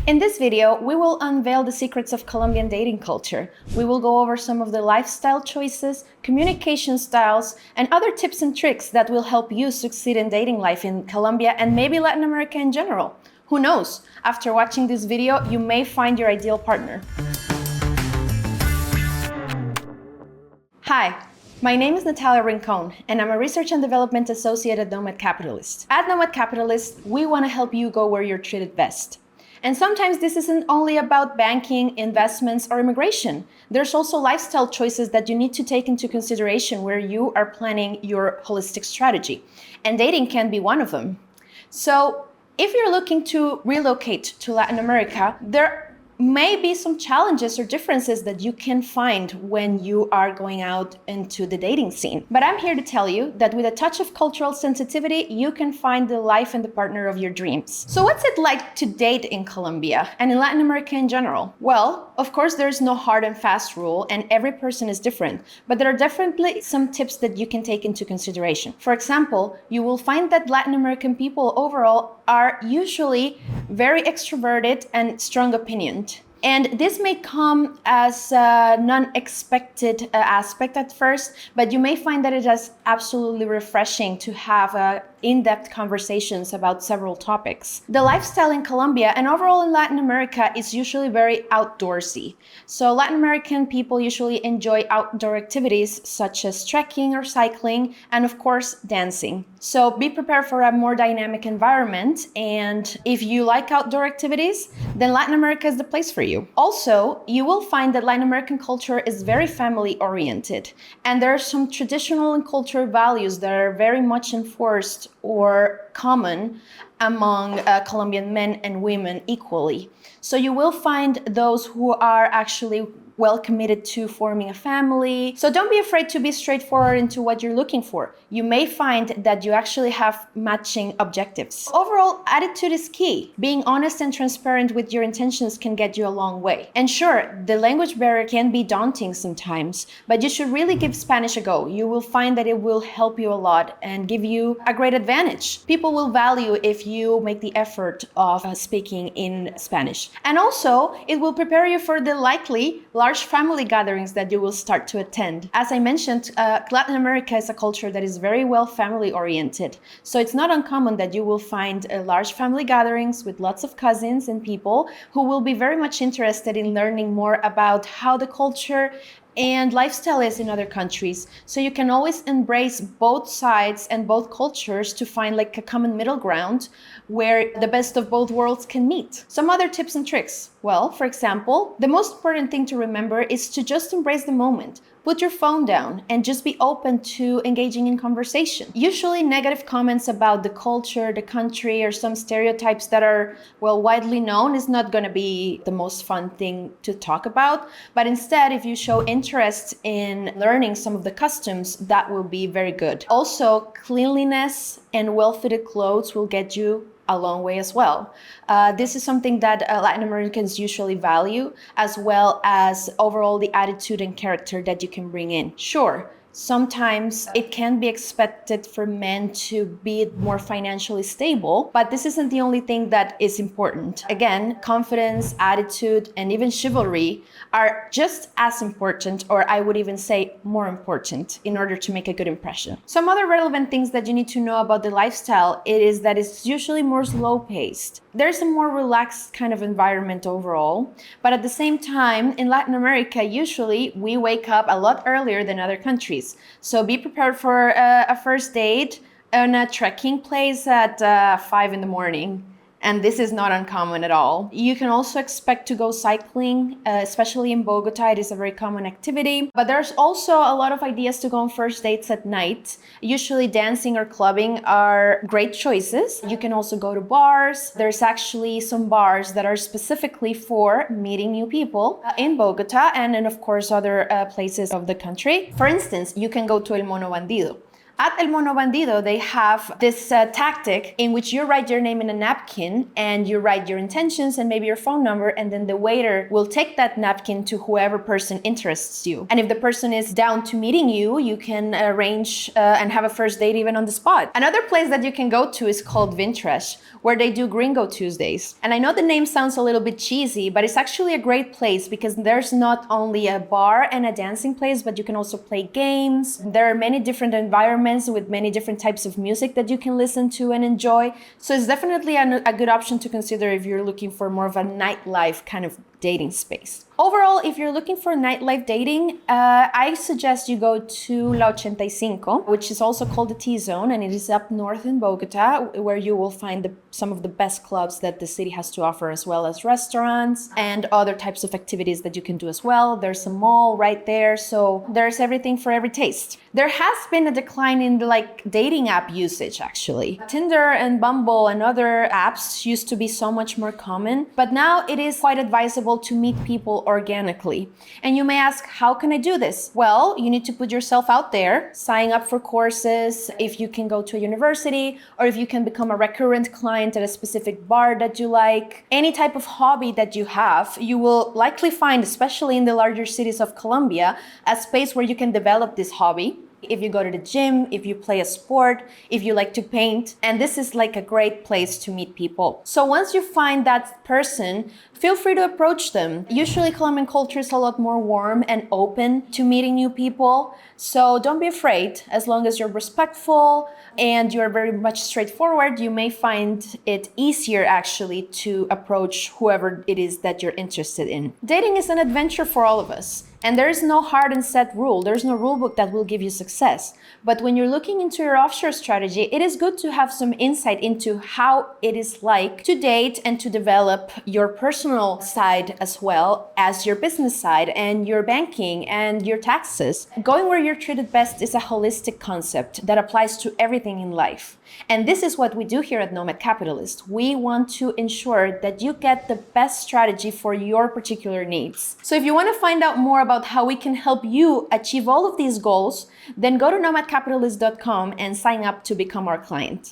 In this video, we will unveil the secrets of Colombian dating culture. We will go over some of the lifestyle choices, communication styles, and other tips and tricks that will help you succeed in dating life in Colombia and maybe Latin America in general. Who knows? After watching this video, you may find your ideal partner. Hi. My name is Natalia Rincon, and I'm a Research and Development Associate at Nomad Capitalist. At Nomad Capitalist, we want to help you go where you're treated best. And sometimes this isn't only about banking, investments, or immigration. There's also lifestyle choices that you need to take into consideration where you are planning your holistic strategy. And dating can be one of them. So if you're looking to relocate to Latin America, there may be some challenges or differences that you can find when you are going out into the dating scene. But I'm here to tell you that with a touch of cultural sensitivity, you can find the life and the partner of your dreams. So what's it like to date in Colombia and in Latin America in general? Well, of course, there's no hard and fast rule and every person is different, but there are definitely some tips that you can take into consideration. For example, you will find that Latin American people overall are usually very extroverted and strong opinioned. And this may come as a non-expected aspect at first, but you may find that it is absolutely refreshing to have in-depth conversations about several topics. The lifestyle in Colombia and overall in Latin America is usually very outdoorsy. So Latin American people usually enjoy outdoor activities such as trekking or cycling, and of course, dancing. So be prepared for a more dynamic environment. And if you like outdoor activities, then Latin America is the place for you. Also, you will find that Latin American culture is very family oriented, and there are some traditional and cultural values that are very much enforced or common among Colombian men and women equally. So you will find those who are actually well committed to forming a family. So don't be afraid to be straightforward into what you're looking for. You may find that you actually have matching objectives. Overall, attitude is key. Being honest and transparent with your intentions can get you a long way. And sure, the language barrier can be daunting sometimes, but you should really give Spanish a go. You will find that it will help you a lot and give you a great advantage. People will value if you make the effort of speaking in Spanish. And also, it will prepare you for the likely large family gatherings that you will start to attend. As I mentioned, Latin America is a culture that is very well family oriented. So it's not uncommon that you will find large family gatherings with lots of cousins and people who will be very much interested in learning more about how the culture and lifestyle is in other countries. So you can always embrace both sides and both cultures to find like a common middle ground where the best of both worlds can meet. Some other tips and tricks. Well, for example, the most important thing to remember is to just embrace the moment. Put your phone down and just be open to engaging in conversation. Usually negative comments about the culture, the country, or some stereotypes that are, well, widely known is not going to be the most fun thing to talk about. But instead, if you show interest in learning some of the customs, that will be very good. Also, cleanliness and well-fitted clothes will get you a long way as well. This is something that Latin Americans usually value, as well as overall the attitude and character that you can bring in. Sure, sometimes it can be expected for men to be more financially stable, but this isn't the only thing that is important. Again, confidence, attitude, and even chivalry are just as important, or I would even say more important, in order to make a good impression. Some other relevant things that you need to know about the lifestyle is that it's usually more slow-paced. There's a more relaxed kind of environment overall, but at the same time, in Latin America, usually we wake up a lot earlier than other countries. So be prepared for a first date on a trekking place at 5 in the morning. And this is not uncommon at all. You can also expect to go cycling, especially in Bogota. It is a very common activity. But there's also a lot of ideas to go on first dates at night. Usually dancing or clubbing are great choices. You can also go to bars. There's actually some bars that are specifically for meeting new people in Bogota and of course other places of the country. For instance, you can go to El Mono Bandido. At El Mono Bandido, they have this tactic in which you write your name in a napkin and you write your intentions and maybe your phone number, and then the waiter will take that napkin to whoever person interests you. And if the person is down to meeting you, you can arrange and have a first date even on the spot. Another place that you can go to is called Vintrash, where they do Gringo Tuesdays. And I know the name sounds a little bit cheesy, but it's actually a great place because there's not only a bar and a dancing place, but you can also play games. There are many different environments with many different types of music that you can listen to and enjoy. So it's definitely a good option to consider if you're looking for more of a nightlife kind of dating space. Overall, if you're looking for nightlife dating, I suggest you go to La 85, which is also called the T-Zone, and it is up north in Bogota, where you will find some of the best clubs that the city has to offer, as well as restaurants and other types of activities that you can do as well. There's a mall right there, so there's everything for every taste. There has been a decline in the dating app usage, actually. Tinder and Bumble and other apps used to be so much more common, but now it is quite advisable to meet people organically. And you may ask, how can I do this? Well, you need to put yourself out there, sign up for courses, if you can go to a university, or if you can become a recurrent client at a specific bar that you like. Any type of hobby that you have, you will likely find, especially in the larger cities of Colombia, a space where you can develop this hobby. If you go to the gym, if you play a sport, if you like to paint, and this is like a great place to meet people. So once you find that person, feel free to approach them. Usually Colombian culture is a lot more warm and open to meeting new people. So don't be afraid. As long as you're respectful and you're very much straightforward, you may find it easier actually to approach whoever it is that you're interested in. Dating is an adventure for all of us. And there is no hard and set rule. There's no rule book that will give you success. But when you're looking into your offshore strategy, it is good to have some insight into how it is like to date and to develop your personal side as well as your business side and your banking and your taxes. Going where you're treated best is a holistic concept that applies to everything in life. And this is what we do here at Nomad Capitalist. We want to ensure that you get the best strategy for your particular needs. So if you want to find out more about how we can help you achieve all of these goals, then go to nomadcapitalist.com and sign up to become our client.